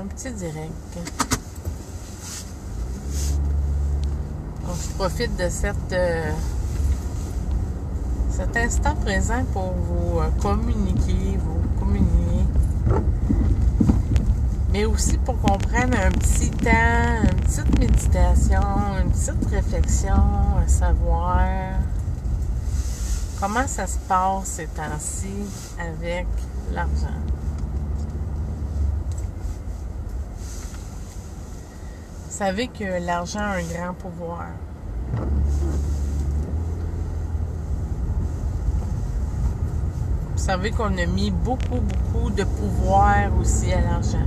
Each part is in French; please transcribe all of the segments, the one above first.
Un petit direct. Donc, je profite de cet instant présent pour vous communiquer, mais aussi pour qu'on prenne un petit temps, une petite méditation, une petite réflexion, à savoir comment ça se passe ces temps-ci avec l'argent. Vous savez que l'argent a un grand pouvoir. Vous savez qu'on a mis beaucoup de pouvoir aussi à l'argent.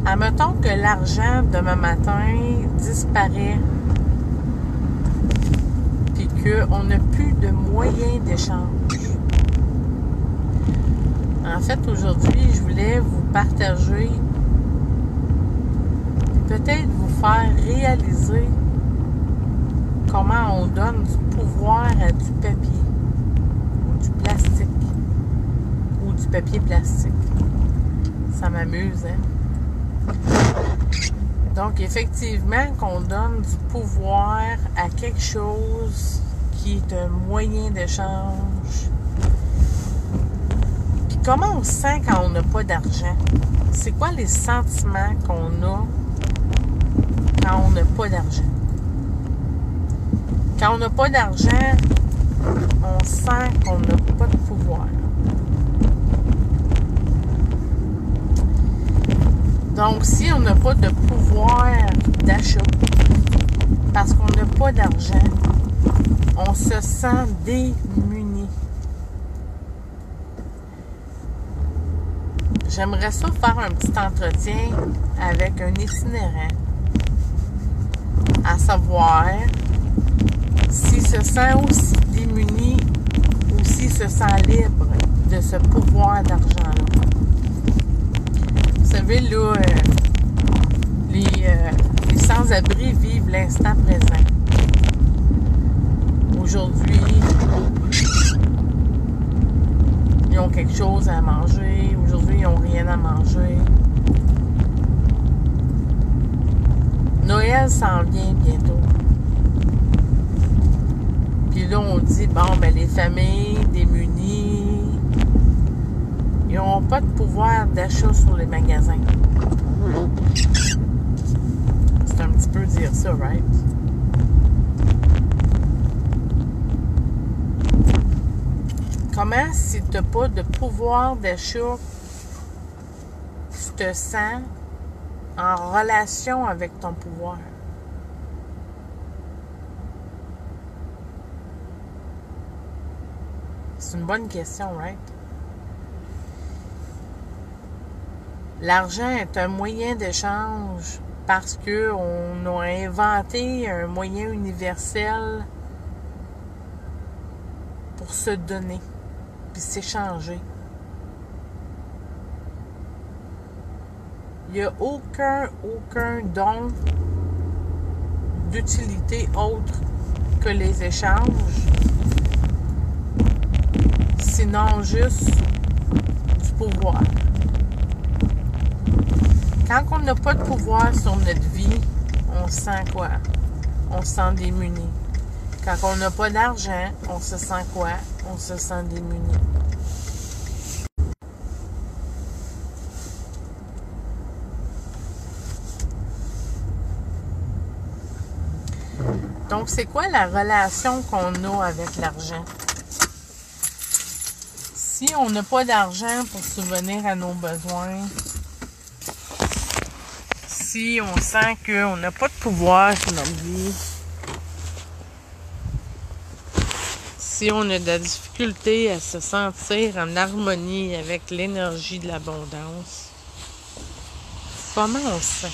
Admettons que l'argent, demain matin, disparaît puis qu'on n'a plus de moyens d'échange. En fait, aujourd'hui, je voulais vous partager, peut-être vous faire réaliser comment on donne du pouvoir à du papier ou du plastique ou du papier plastique. Ça m'amuse, hein? Donc, effectivement, qu'on donne du pouvoir à quelque chose qui est un moyen d'échange. Puis comment on se sent quand on n'a pas d'argent? C'est quoi les sentiments qu'on a quand on n'a pas d'argent? Quand on n'a pas d'argent, on sent qu'on n'a pas de pouvoir. Donc, si on n'a pas de pouvoir d'achat, parce qu'on n'a pas d'argent, on se sent démuni. J'aimerais ça faire un petit entretien avec un itinérant, à savoir s'il se sent aussi démuni ou s'il se sent libre de ce pouvoir d'argent-là. Vous savez, là, les sans-abri vivent l'instant présent. Aujourd'hui, ils ont quelque chose à manger. Aujourd'hui, ils n'ont rien à manger. Noël s'en vient bientôt. Puis là, on dit, bon, ben les familles démunies, ils n'ont pas de pouvoir d'achat sur les magasins. C'est un petit peu dire ça, right? Comment, si tu n'as pas de pouvoir d'achat, tu te sens en relation avec ton pouvoir? C'est une bonne question, right? L'argent est un moyen d'échange parce qu'on a inventé un moyen universel pour se donner puis s'échanger. Il n'y a aucun don d'utilité autre que les échanges, sinon juste du pouvoir. Quand on n'a pas de pouvoir sur notre vie, on se sent quoi? On se sent démuni. Quand on n'a pas d'argent, on se sent quoi? On se sent démuni. Donc, c'est quoi la relation qu'on a avec l'argent? Si on n'a pas d'argent pour subvenir à nos besoins, si on sent qu'on n'a pas de pouvoir sur notre vie, si on a de la difficulté à se sentir en harmonie avec l'énergie de l'abondance, comment on se sent?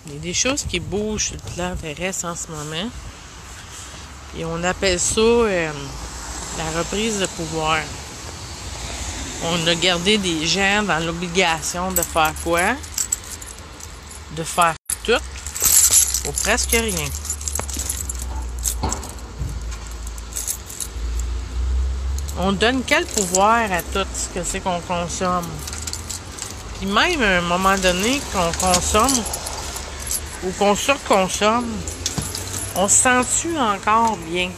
Il y a des choses qui bougent sur le plan terrestre en ce moment. Et on appelle ça la reprise de pouvoir. On a gardé des gens dans l'obligation de faire quoi? De faire tout ou presque rien. On donne quel pouvoir à tout ce que c'est qu'on consomme? Puis même à un moment donné qu'on consomme ou qu'on surconsomme, on se sent-tu encore bien?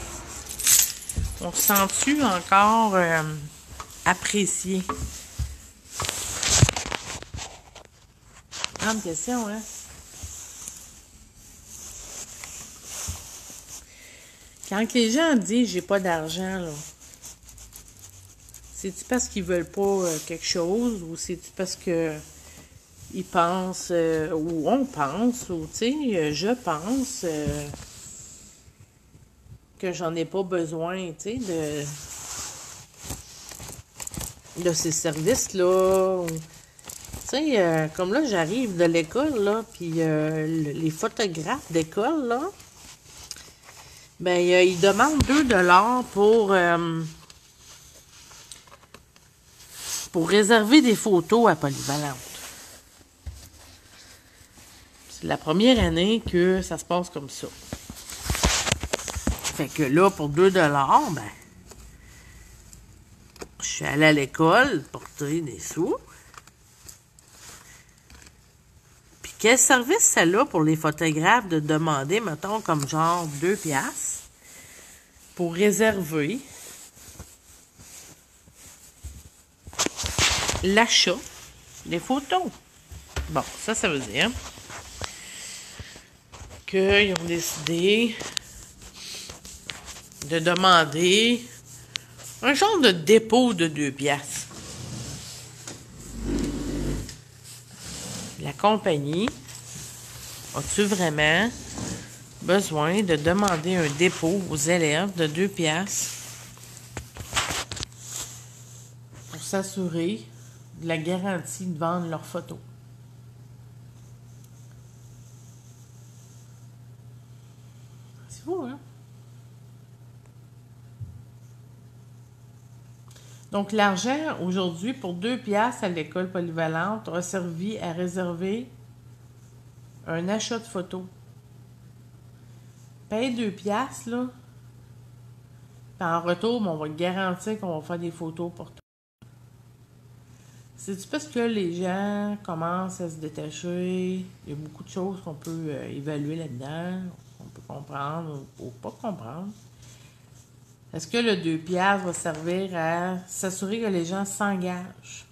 On se sent-tu encore apprécié? Grande question, hein? Quand les gens disent j'ai pas d'argent, là, c'est-tu parce qu'ils veulent pas quelque chose ou c'est-tu parce que ils pensent ou on pense ou tu sais, je pense que j'en ai pas besoin, tu sais, de ces services-là. Tu sais, comme là, j'arrive de l'école, là, puis les photographes d'école, là, ben, ils demandent 2$ pour réserver des photos à Polyvalente. C'est la première année que ça se passe comme ça. Fait que là, pour 2$, ben, je suis allée à l'école porter des sous. Puis quel service c'est là pour les photographes de demander, mettons, comme genre 2$ pour réserver l'achat des photos. Bon, ça veut dire qu'ils ont décidé de demander un genre de dépôt de 2$. La compagnie, as-tu vraiment besoin de demander un dépôt aux élèves de 2$ pour s'assurer de la garantie de vendre leurs photos? C'est fou, hein? Donc, l'argent, aujourd'hui, pour 2$ à l'école polyvalente, a servi à réserver un achat de photos. Paye 2$, là. Puis en retour, on va te garantir qu'on va faire des photos pour toi. C'est-tu parce que les gens commencent à se détacher? Il y a beaucoup de choses qu'on peut évaluer là-dedans, qu'on peut comprendre ou pas comprendre. Est-ce que le 2$ va servir à s'assurer que les gens s'engagent?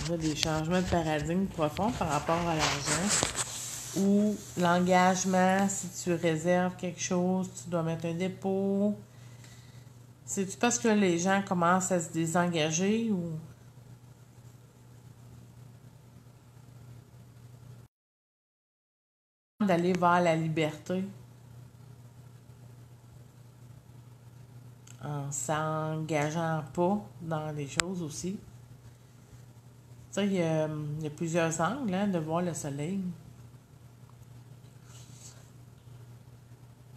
Il y a des changements de paradigme profonds par rapport à l'argent. Ou l'engagement, si tu réserves quelque chose, tu dois mettre un dépôt. C'est-tu parce que les gens commencent à se désengager ou... d'aller vers la liberté en s'engageant pas dans les choses aussi. Tu sais, il y a plusieurs angles hein, de voir le soleil.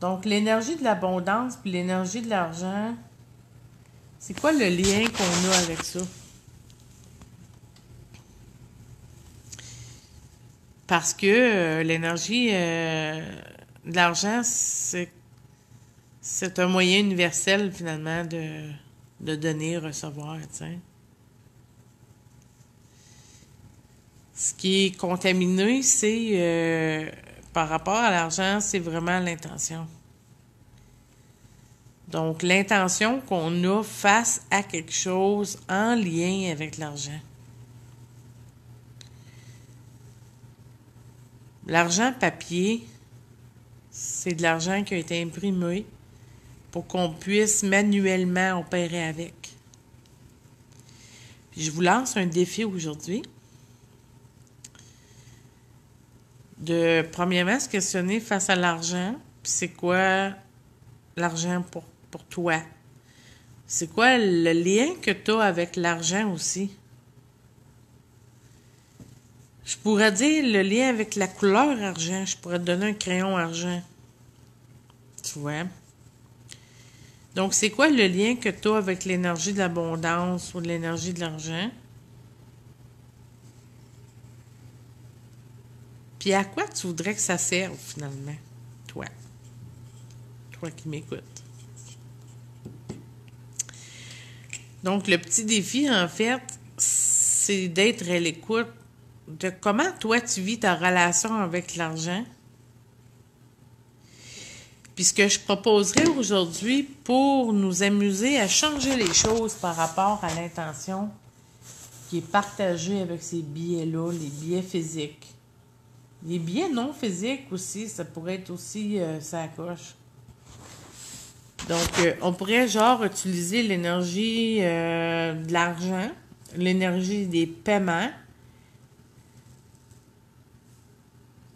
Donc, l'énergie de l'abondance puis l'énergie de l'argent, c'est quoi le lien qu'on a avec ça? Parce que l'énergie de l'argent, c'est un moyen universel, finalement, de donner et recevoir, tu sais. Ce qui est contaminé, c'est, par rapport à l'argent, c'est vraiment l'intention. Donc, l'intention qu'on a face à quelque chose en lien avec l'argent. L'argent papier, c'est de l'argent qui a été imprimé pour qu'on puisse manuellement opérer avec. Puis je vous lance un défi aujourd'hui de, premièrement, se questionner face à l'argent. Puis c'est quoi l'argent pour toi? C'est quoi le lien que tu as avec l'argent aussi? Je pourrais dire le lien avec la couleur argent. Je pourrais te donner un crayon argent. Tu vois? Donc, c'est quoi le lien que tu as avec l'énergie de l'abondance ou de l'énergie de l'argent? Puis à quoi tu voudrais que ça serve finalement, toi? Toi qui m'écoutes. Donc, le petit défi, en fait, c'est d'être à l'écoute de comment toi tu vis ta relation avec l'argent. Puis ce que je proposerais aujourd'hui pour nous amuser à changer les choses par rapport à l'intention qui est partagée avec ces billets-là, les billets physiques. Les billets non physiques aussi, ça pourrait être aussi ça coche. Donc, on pourrait genre utiliser l'énergie de l'argent, l'énergie des paiements,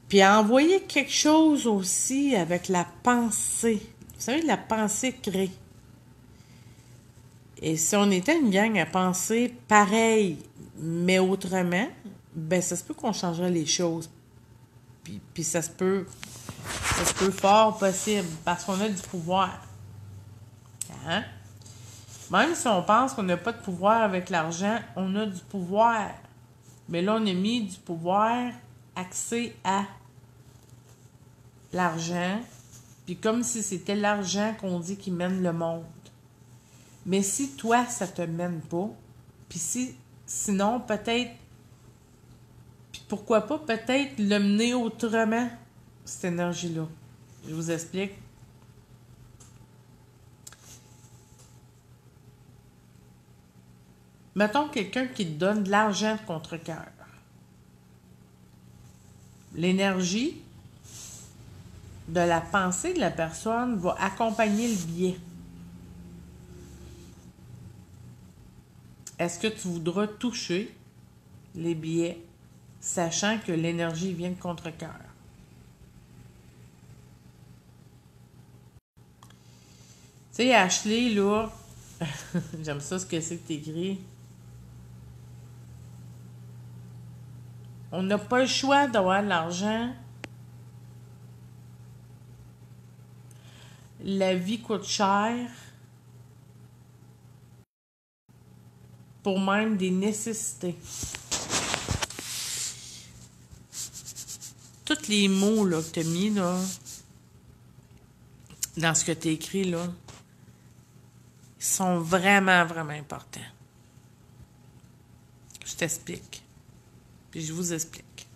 puis envoyer quelque chose aussi avec la pensée. Vous savez, la pensée crée. Et si on était une gang à penser pareil, mais autrement, ben ça se peut qu'on changerait les choses. Puis ça se peut fort possible, parce qu'on a du pouvoir. Hein? Même si on pense qu'on n'a pas de pouvoir avec l'argent, on a du pouvoir. Mais là, on a mis du pouvoir axé à l'argent, puis comme si c'était l'argent qu'on dit qui mène le monde. Mais si toi, ça te mène pas, puis sinon, peut-être, puis pourquoi pas, peut-être le mener autrement, cette énergie-là. Je vous explique. Mettons quelqu'un qui te donne de l'argent de contre-cœur. L'énergie de la pensée de la personne va accompagner le billet. Est-ce que tu voudras toucher les billets, sachant que l'énergie vient de contre-cœur? Tu sais, Ashley, là, j'aime ça ce que c'est que t'écris. On n'a pas le choix d'avoir de l'argent. La vie coûte cher. Pour même des nécessités. Tous les mots là, que tu as mis là, dans ce que tu as écrit, là, sont vraiment, vraiment importants. Je t'explique. Puis je vous explique.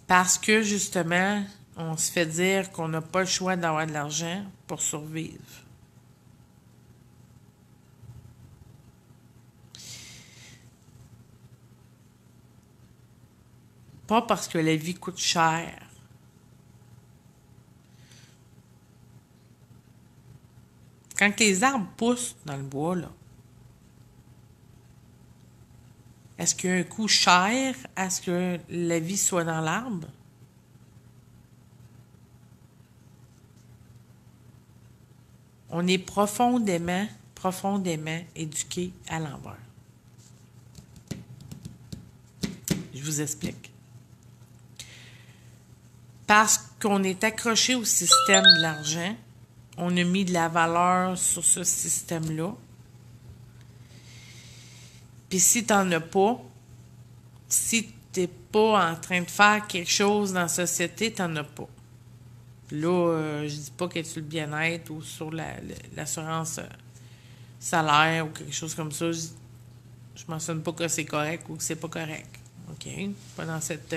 Parce que, justement, on se fait dire qu'on n'a pas le choix d'avoir de l'argent pour survivre. Pas parce que la vie coûte cher. Quand les arbres poussent dans le bois, là, est-ce qu'il y a un coût cher à ce que la vie soit dans l'arbre? On est profondément, profondément éduqué à l'envers. Je vous explique. Parce qu'on est accroché au système de l'argent, on a mis de la valeur sur ce système-là. Puis si tu n'en as pas, si tu n'es pas en train de faire quelque chose dans la société, tu n'en as pas. Là, je dis pas que tu le bien-être ou sur l'assurance salaire ou quelque chose comme ça. Je mentionne pas que c'est correct ou que c'est pas correct. OK? Pas dans cette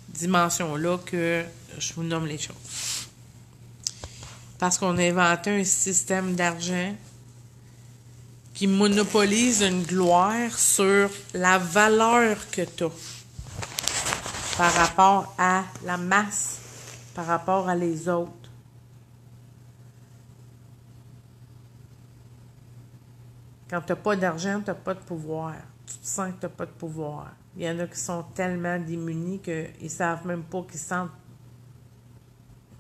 dimension-là que je vous nomme les choses. Parce qu'on a inventé un système d'argent qui monopolise une gloire sur la valeur que tu as par rapport à la masse, par rapport à les autres. Quand tu n'as pas d'argent, tu n'as pas de pouvoir. Tu te sens que tu n'as pas de pouvoir. Il y en a qui sont tellement démunis qu'ils ne savent même pas qu'ils sentent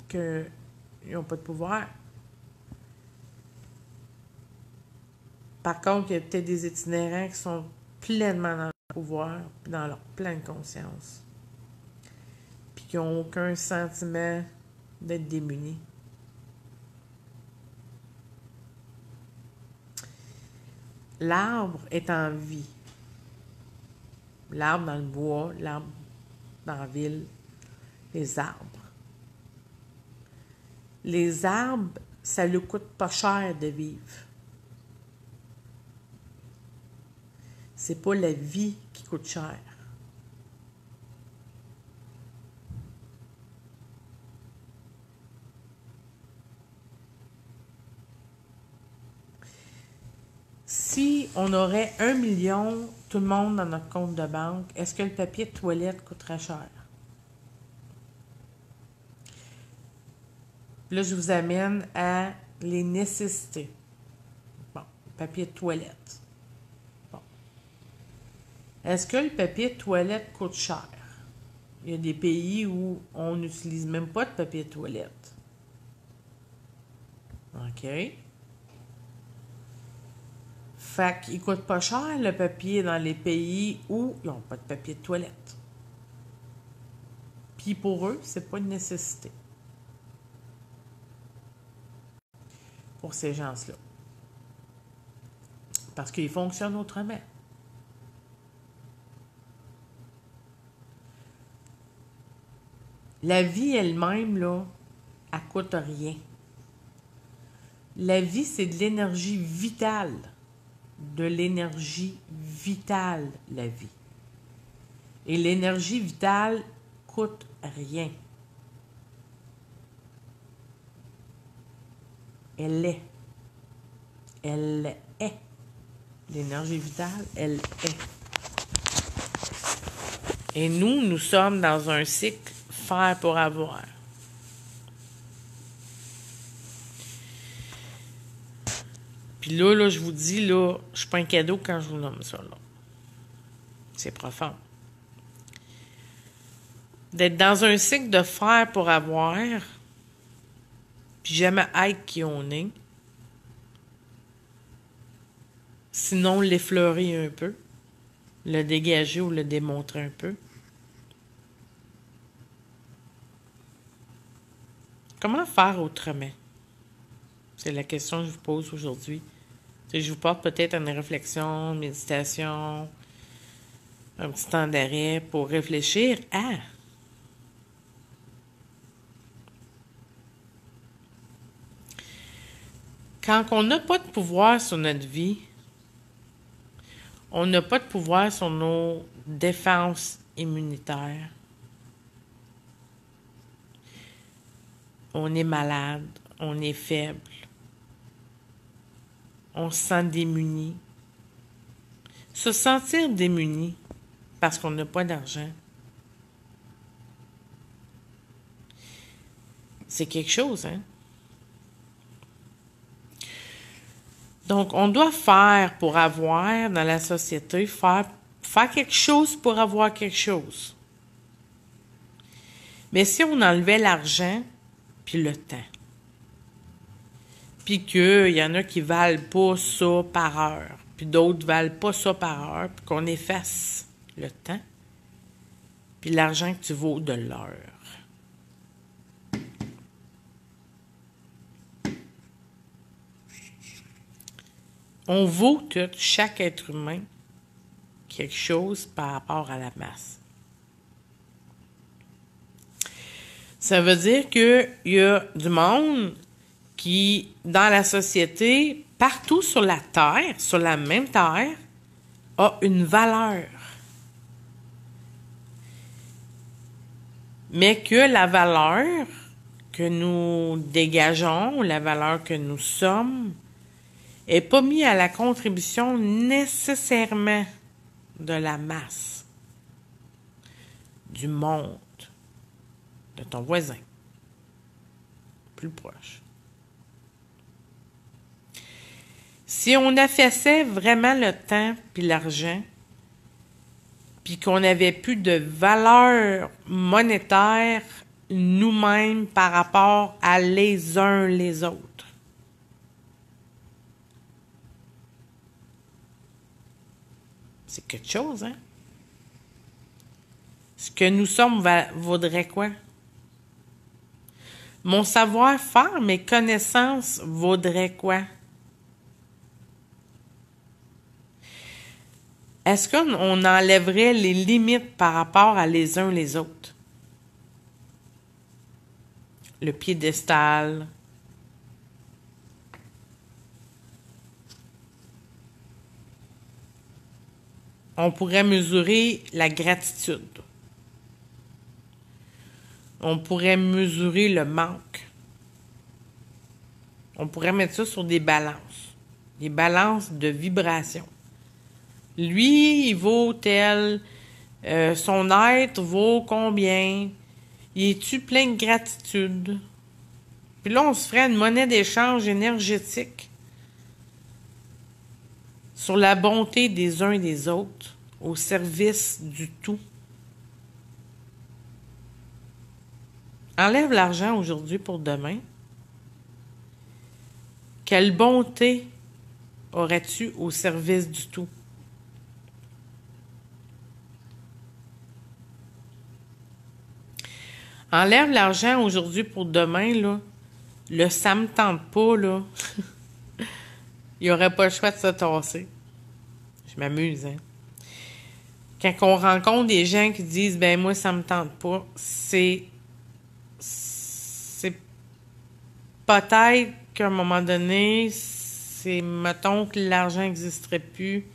qu'ils n'ont pas de pouvoir. Par contre, il y a peut-être des itinérants qui sont pleinement dans leur pouvoir, dans leur pleine conscience, puis qui n'ont aucun sentiment d'être démunis. l'arbre est en vie. L'arbre dans le bois, l'arbre dans la ville, les arbres. Les arbres, ça ne coûte pas cher de vivre. C'est pas la vie qui coûte cher. Si on aurait 1 million, tout le monde dans notre compte de banque, est-ce que le papier de toilette coûterait cher? Là, je vous amène à les nécessités. Bon, papier de toilette. Bon. Est-ce que le papier de toilette coûte cher? Il y a des pays où on n'utilise même pas de papier de toilette. OK. Fait qu'il ne coûte pas cher le papier dans les pays où ils n'ont pas de papier de toilette. Puis pour eux, c'est pas une nécessité. Pour ces gens-là. Parce qu'ils fonctionnent autrement. La vie elle-même, là, elle ne coûte rien. La vie, c'est de l'énergie vitale. De l'énergie vitale, la vie. Et l'énergie vitale coûte rien. Elle est. Elle est. L'énergie vitale, elle est. Et nous sommes dans un cycle faire pour avoir. Puis là, je vous dis, là, je suis pas un cadeau quand je vous nomme ça, là. C'est profond. D'être dans un cycle de faire pour avoir, puis jamais être qui on est. Sinon, l'effleurer un peu, le dégager ou le démontrer un peu. Comment faire autrement? C'est la question que je vous pose aujourd'hui. Je vous porte peut-être à une réflexion, une méditation, un petit temps d'arrêt pour réfléchir à... Quand on n'a pas de pouvoir sur notre vie, on n'a pas de pouvoir sur nos défenses immunitaires. On est malade, on est faible, on se sent démuni. Se sentir démuni parce qu'on n'a pas d'argent, c'est quelque chose, hein? Donc, on doit faire pour avoir dans la société, faire quelque chose pour avoir quelque chose. Mais si on enlevait l'argent, puis le temps, puis qu'il y en a qui valent pas ça par heure, puis d'autres valent pas ça par heure, puis qu'on efface le temps, puis l'argent que tu vaux de l'heure. On vaut tout, chaque être humain, quelque chose par rapport à la masse. Ça veut dire qu'il y a du monde qui, dans la société, partout sur la Terre, sur la même Terre, a une valeur. Mais que la valeur que nous dégageons, la valeur que nous sommes, n'est pas mis à la contribution nécessairement de la masse, du monde, de ton voisin, plus proche. Si on affaissait vraiment le temps puis l'argent, puis qu'on n'avait plus de valeur monétaire nous-mêmes par rapport à les uns les autres, c'est quelque chose, hein? Ce que nous sommes vaudrait quoi? Mon savoir-faire, mes connaissances vaudraient quoi? Est-ce qu'on enlèverait les limites par rapport à les uns les autres? Le piédestal. On pourrait mesurer la gratitude. On pourrait mesurer le manque. On pourrait mettre ça sur des balances. Des balances de vibration. Lui, il vaut tel. Son être vaut combien? Il est-tu plein de gratitude? Puis là, on se ferait une monnaie d'échange énergétique sur la bonté des uns et des autres, au service du tout. Enlève l'argent aujourd'hui pour demain. Quelle bonté aurais-tu au service du tout? Enlève l'argent aujourd'hui pour demain, là. Le ça me tente pas, là. Il n'y aurait pas le choix de se tasser. Je m'amuse, hein. Quand on rencontre des gens qui disent, ben moi, ça me tente pas, c'est peut-être qu'à un moment donné, mettons que l'argent n'existerait plus,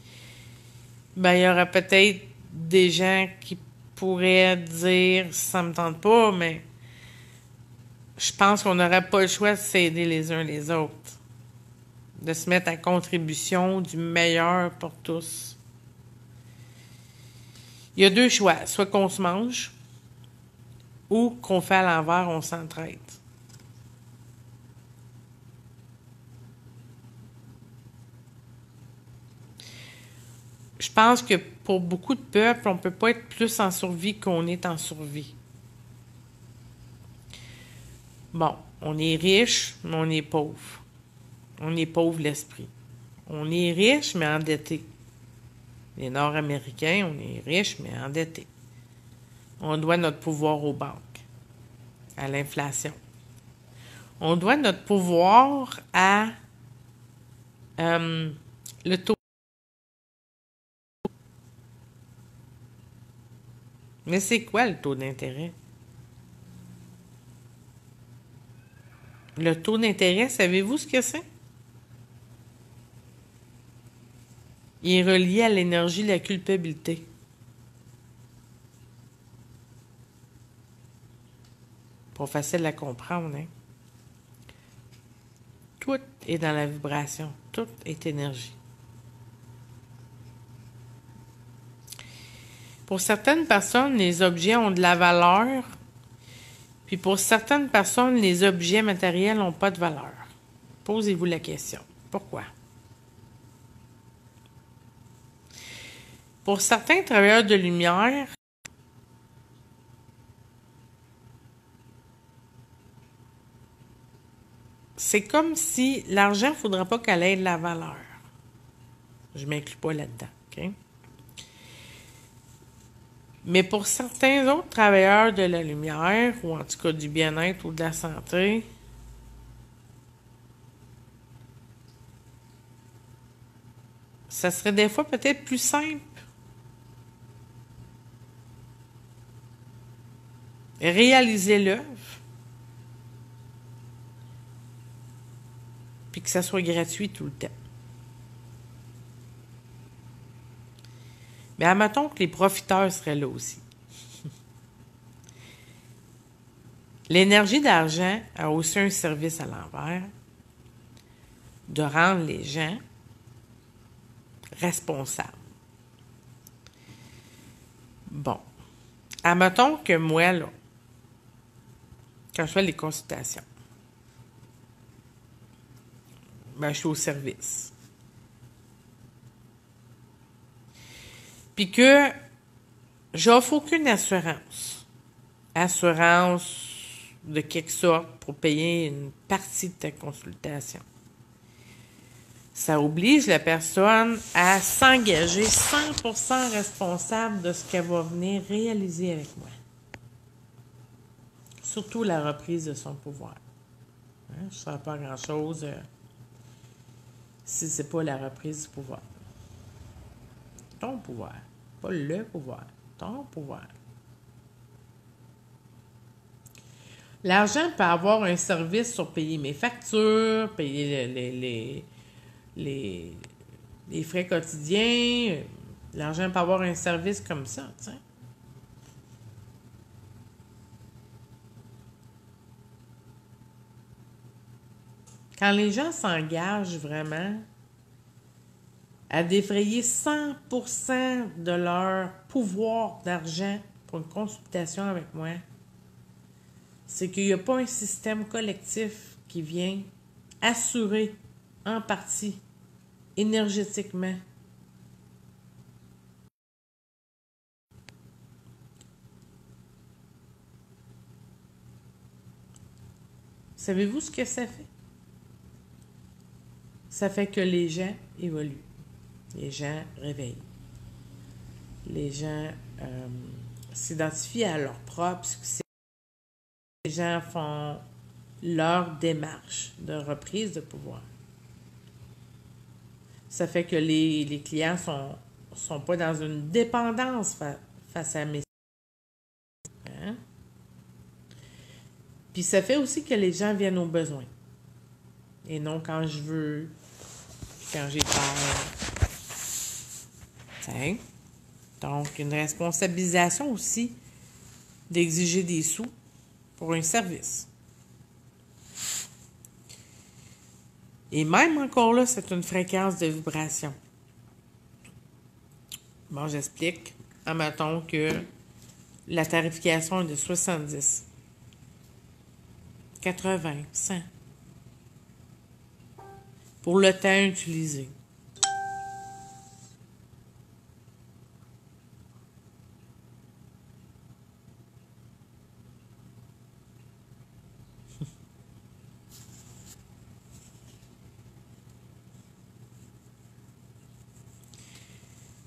ben il y aurait peut-être des gens qui pourraient dire, ça me tente pas, mais je pense qu'on n'aurait pas le choix de s'aider les uns les autres, de se mettre à contribution du meilleur pour tous. Il y a deux choix, soit qu'on se mange ou qu'on fait à l'envers, on s'entraide. Je pense que pour beaucoup de peuples, on ne peut pas être plus en survie qu'on est en survie. Bon, on est riche, mais on est pauvre. On est pauvre l'esprit. On est riche, mais endetté. Les Nord-Américains, on est riches, mais endettés. On doit notre pouvoir aux banques, à l'inflation. On doit notre pouvoir à le taux. Mais c'est quoi le taux d'intérêt? Le taux d'intérêt, savez-vous ce que c'est? Il est relié à l'énergie de la culpabilité. Pas facile à comprendre, hein? Tout est dans la vibration. Tout est énergie. Pour certaines personnes, les objets ont de la valeur. Puis pour certaines personnes, les objets matériels n'ont pas de valeur. Posez-vous la question. Pourquoi? Pour certains travailleurs de lumière, c'est comme si l'argent ne faudra pas qu'elle ait de la valeur. Je ne m'inclus pas là-dedans, OK? Mais pour certains autres travailleurs de la lumière, ou en tout cas du bien-être ou de la santé, ça serait des fois peut-être plus simple. Réaliser l'œuvre, puis que ça soit gratuit tout le temps. Mais admettons que les profiteurs seraient là aussi. L'énergie d'argent a aussi un service à l'envers, de rendre les gens responsables. Bon. Admettons que moi, là, quand je fais les consultations, ben, je suis au service. Puis que j'offre aucune assurance. Assurance de quelque sorte pour payer une partie de ta consultation. Ça oblige la personne à s'engager 100% responsable de ce qu'elle va venir réaliser avec moi. Surtout la reprise de son pouvoir. Hein? Je ne ferai pas grand-chose si ce n'est pas la reprise du pouvoir. ton pouvoir. Pas le pouvoir, ton pouvoir. L'argent peut avoir un service sur payer mes factures, payer les frais quotidiens. L'argent peut avoir un service comme ça, tu sais. Quand les gens s'engagent vraiment à défrayer 100% de leur pouvoir d'argent pour une consultation avec moi, c'est qu'il n'y a pas un système collectif qui vient assurer en partie énergétiquement. Savez-vous ce que ça fait? Ça fait que les gens évoluent. Les gens réveillent. Les gens s'identifient à leur propre succès. Les gens font leur démarche de reprise de pouvoir. Ça fait que les clients sont pas dans une dépendance face à mes... Hein? Puis ça fait aussi que les gens viennent aux besoins. Et non quand je veux, quand j'ai peur. Tiens. Donc, une responsabilisation aussi d'exiger des sous pour un service. Et même encore là, c'est une fréquence de vibration. Bon, j'explique. Admettons que la tarification est de 70, 80, 100 pour le temps utilisé.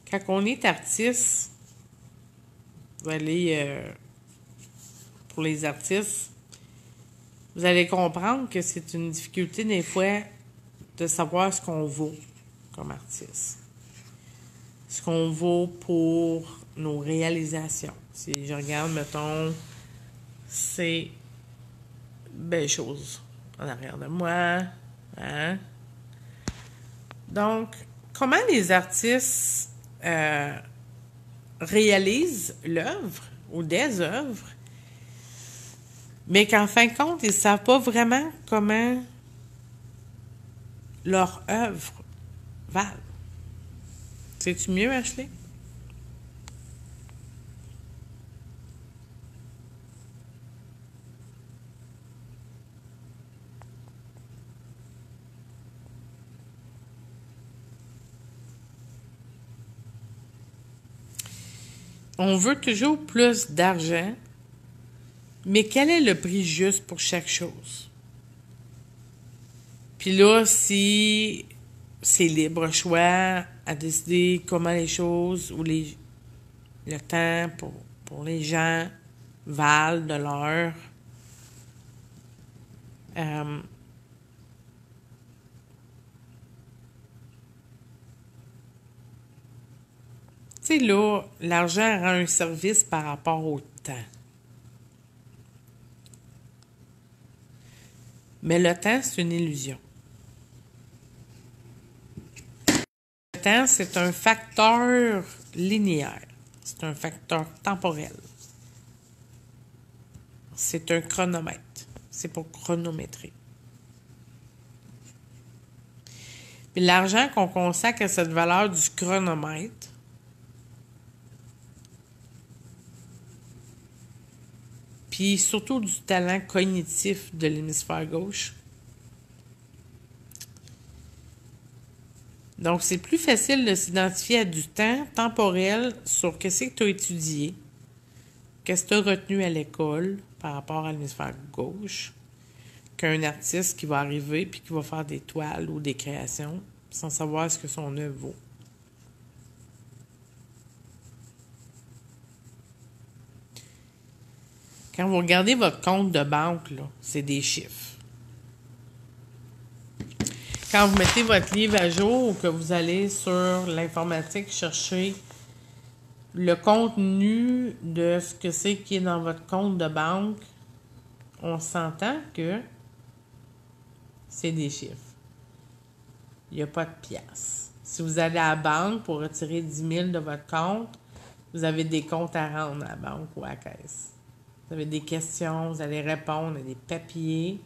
Quand on est artiste, vous allez, pour les artistes, vous allez comprendre que c'est une difficulté des fois de savoir ce qu'on vaut comme artiste. Ce qu'on vaut pour nos réalisations. Si je regarde, mettons, ces belles choses en arrière de moi. Hein? Donc, comment les artistes réalisent l'œuvre ou des œuvres, mais qu'en fin de compte, ils ne savent pas vraiment comment leur œuvre valent. C'est-tu mieux, Ashley? On veut toujours plus d'argent, mais quel est le prix juste pour chaque chose? Puis là, si c'est libre choix à décider comment les choses ou le temps pour les gens valent de l'heure, tu sais, là, l'argent rend un service par rapport au temps. Mais le temps, c'est une illusion. Le temps, c'est un facteur linéaire. C'est un facteur temporel. C'est un chronomètre. C'est pour chronométrer. Puis l'argent qu'on consacre à cette valeur du chronomètre, puis surtout du talent cognitif de l'hémisphère gauche. Donc, c'est plus facile de s'identifier à du temps temporel sur qu'est-ce que tu as étudié, qu'est-ce que tu as retenu à l'école par rapport à l'hémisphère gauche, qu'un artiste qui va arriver puis qui va faire des toiles ou des créations sans savoir ce que son œuvre vaut. Quand vous regardez votre compte de banque, là, c'est des chiffres. Quand vous mettez votre livre à jour ou que vous allez sur l'informatique chercher le contenu de ce que c'est qui est dans votre compte de banque, on s'entend que c'est des chiffres. Il n'y a pas de pièces. Si vous allez à la banque pour retirer 10 000 de votre compte, vous avez des comptes à rendre à la banque ou à la caisse. Vous avez des questions, vous allez répondre à des papiers.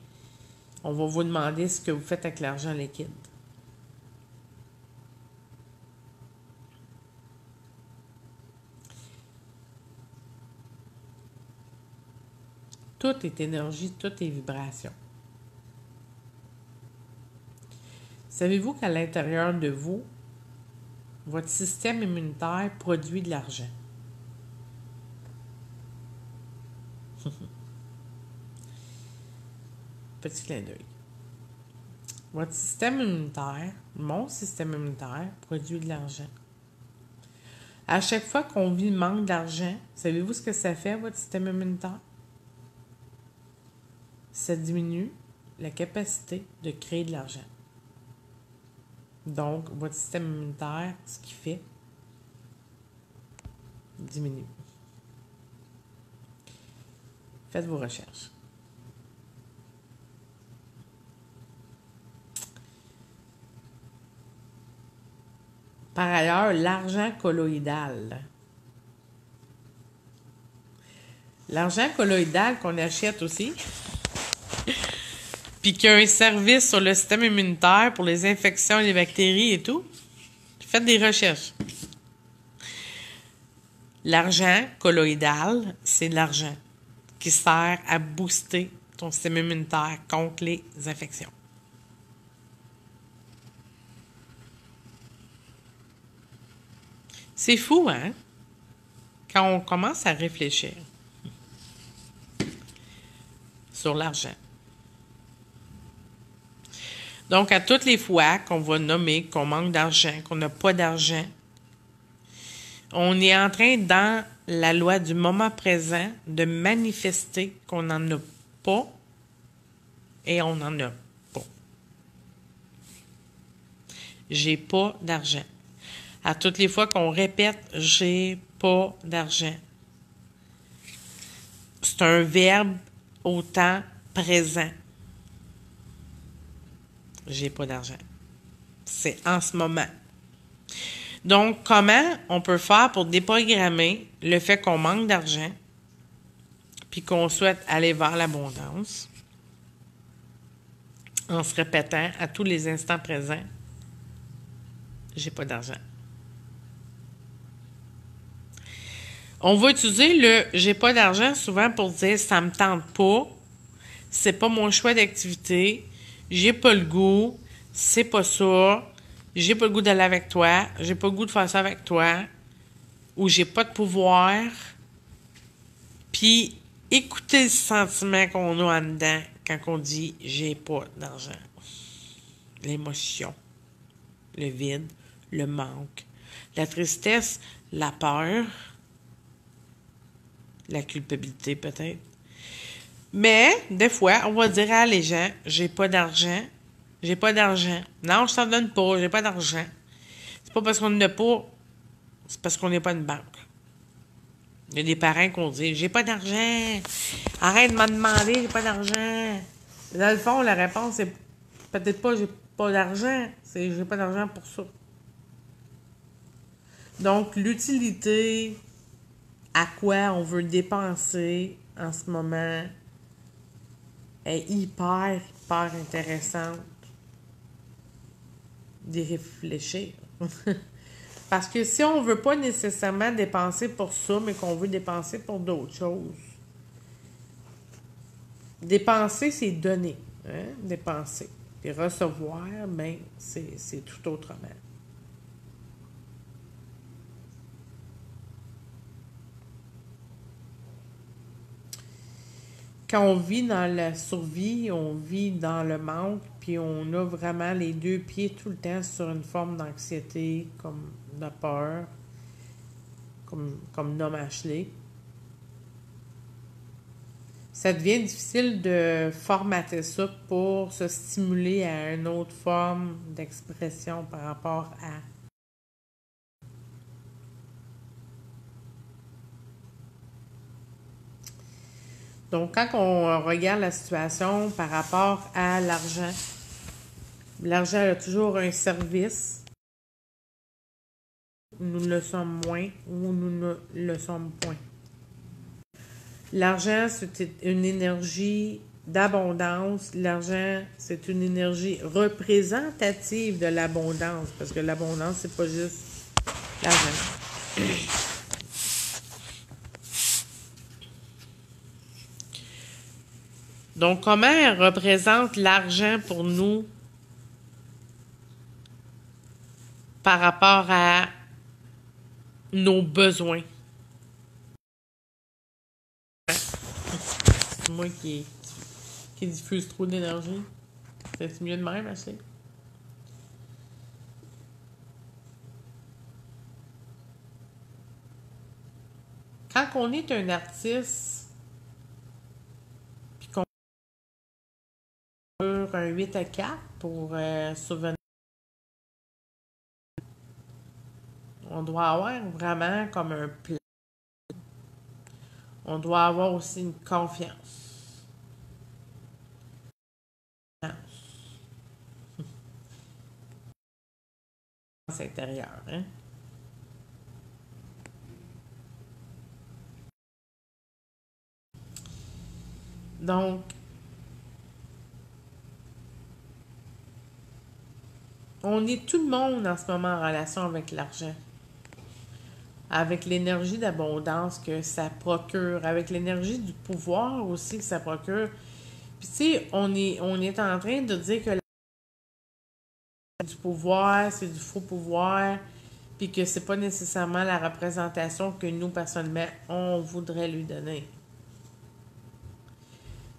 On va vous demander ce que vous faites avec l'argent liquide. Tout est énergie, tout est vibration. Savez-vous qu'à l'intérieur de vous, votre système immunitaire produit de l'argent? Petit clin d'œil. Votre système immunitaire, mon système immunitaire, produit de l'argent. À chaque fois qu'on vit le manque d'argent, savez-vous ce que ça fait à votre système immunitaire? Ça diminue la capacité de créer de l'argent. Donc, votre système immunitaire, ce qu'il fait, diminue. Faites vos recherches. Par ailleurs, l'argent colloïdal. L'argent colloïdal qu'on achète aussi, puis qui a un service sur le système immunitaire pour les infections, les bactéries et tout, faites des recherches. L'argent colloïdal, c'est l'argent qui sert à booster ton système immunitaire contre les infections. C'est fou, hein? Quand on commence à réfléchir sur l'argent. Donc, à toutes les fois qu'on va nommer qu'on manque d'argent, qu'on n'a pas d'argent, on est en train, dans la loi du moment présent, de manifester qu'on n'en a pas et on n'en a pas. J'ai pas d'argent. À toutes les fois qu'on répète « j'ai pas d'argent », c'est un verbe au temps présent. J'ai pas d'argent. C'est en ce moment. Donc, comment on peut faire pour déprogrammer le fait qu'on manque d'argent puis qu'on souhaite aller vers l'abondance en se répétant à tous les instants présents « j'ai pas d'argent ». On va utiliser le « j'ai pas d'argent » souvent pour dire « ça me tente pas », « c'est pas mon choix d'activité », « j'ai pas le goût », « c'est pas ça », « j'ai pas le goût d'aller avec toi », « j'ai pas le goût de faire ça avec toi », ou « j'ai pas de pouvoir ». Puis, écoutez le sentiment qu'on a en dedans quand on dit « j'ai pas d'argent ». L'émotion, le vide, le manque, la tristesse, la peur, la culpabilité peut-être. Mais, des fois, on va dire à les gens, j'ai pas d'argent, j'ai pas d'argent. Non, je t'en donne pas, j'ai pas d'argent. C'est pas parce qu'on n'a pas, c'est parce qu'on n'est pas une banque. Il y a des parents qui vont dire, j'ai pas d'argent, arrête de m'en demander, j'ai pas d'argent. Dans le fond, la réponse, c'est peut-être pas j'ai pas d'argent, c'est j'ai pas d'argent pour ça. Donc, l'utilité, à quoi on veut dépenser en ce moment, est hyper intéressante d'y réfléchir. Parce que si on ne veut pas nécessairement dépenser pour ça, mais qu'on veut dépenser pour d'autres choses, dépenser, c'est donner. Hein? Dépenser. Puis recevoir, ben, c'est tout autrement. Quand on vit dans la survie, on vit dans le manque, puis on a vraiment les deux pieds tout le temps sur une forme d'anxiété, comme de peur, comme nomme Ashley. ça devient difficile de formater ça pour se stimuler à une autre forme d'expression par rapport à. Donc, quand on regarde la situation par rapport à l'argent, l'argent a toujours un service. Nous le sommes moins ou nous ne le sommes point. L'argent, c'est une énergie d'abondance. L'argent, c'est une énergie représentative de l'abondance, parce que l'abondance, c'est pas juste l'argent. Donc, comment elle représente l'argent pour nous par rapport à nos besoins? C'est moi qui diffuse trop d'énergie. C'est mieux de même, assez. Quand on est un artiste, puis qu'on a un 8 à 4 pour souvenir, on doit avoir vraiment comme un plan. On doit avoir aussi une confiance. Intérieure, hein? Donc, on est tout le monde en ce moment en relation avec l'argent. Avec l'énergie d'abondance que ça procure, avec l'énergie du pouvoir aussi que ça procure. Puis tu sais, on est en train de dire que du pouvoir, c'est du faux pouvoir, puis que c'est pas nécessairement la représentation que nous, personnellement, on voudrait lui donner.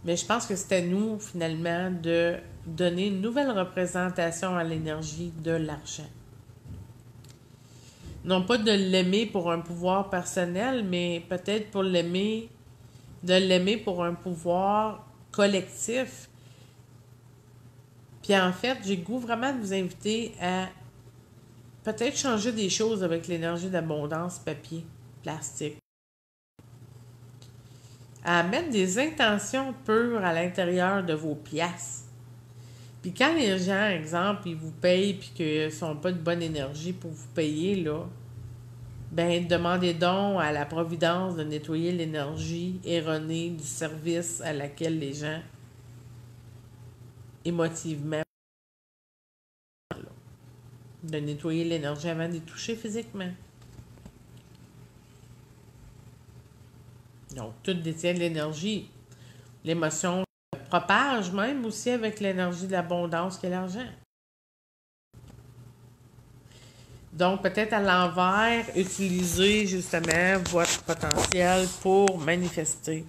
Mais je pense que c'est à nous, finalement, de donner une nouvelle représentation à l'énergie de l'argent. Non pas de l'aimer pour un pouvoir personnel, mais peut-être pour l'aimer, de l'aimer pour un pouvoir collectif. Puis en fait, j'ai le goût vraiment de vous inviter à peut-être changer des choses avec l'énergie d'abondance, papier, plastique. À mettre des intentions pures à l'intérieur de vos pièces. Puis quand les gens, exemple, ils vous payent puis qu'ils ne sont pas de bonne énergie pour vous payer, là, ben demandez donc à la Providence de nettoyer l'énergie erronée du service à laquelle les gens émotivement de nettoyer l'énergie avant de les toucher physiquement. Donc, tout détient de l'énergie. L'émotion se propage même aussi avec l'énergie de l'abondance qu'est l'argent. Donc, peut-être à l'envers, utilisez justement votre potentiel pour manifester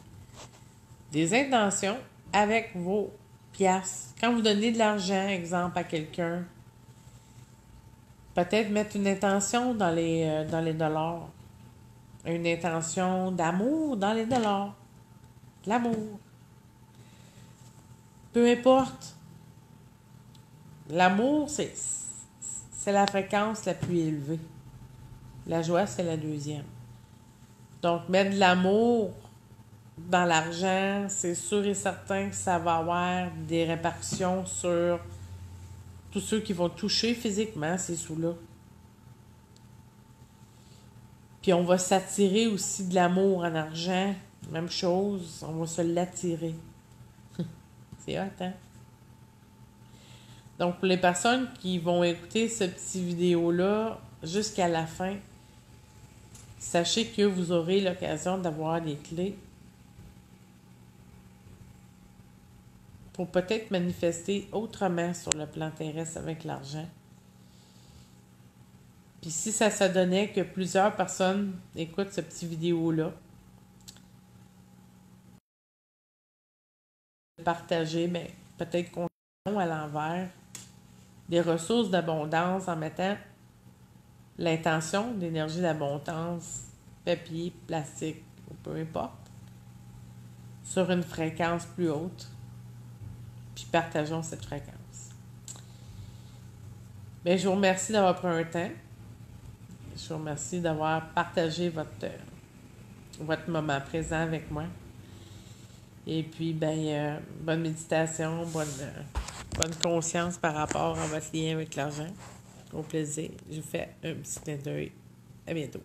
des intentions avec vos piastres. Quand vous donnez de l'argent, exemple, à quelqu'un, peut-être mettre une intention dans les dollars. Une intention d'amour dans les dollars. L'amour. Peu importe. L'amour, c'est la fréquence la plus élevée. La joie, c'est la deuxième. Donc, mettre de l'amour dans l'argent, c'est sûr et certain que ça va avoir des répercussions sur tous ceux qui vont toucher physiquement ces sous-là. Puis on va s'attirer aussi de l'amour en argent. Même chose, on va se l'attirer. C'est hot, hein? Donc, pour les personnes qui vont écouter ce petit vidéo-là jusqu'à la fin, sachez que vous aurez l'occasion d'avoir des clés pour peut-être manifester autrement sur le plan terrestre avec l'argent. Puis si ça se donnait que plusieurs personnes écoutent ce petit vidéo-là, partager, mais peut-être qu'on à l'envers des ressources d'abondance en mettant l'intention d'énergie d'abondance, papier, plastique, ou peu importe, sur une fréquence plus haute. Puis partageons cette fréquence. Bien, je vous remercie d'avoir pris un temps. Je vous remercie d'avoir partagé votre moment présent avec moi. Et puis, bonne méditation, bonne conscience par rapport à votre lien avec l'argent. Au plaisir. Je vous fais un petit clin d'œil. À bientôt.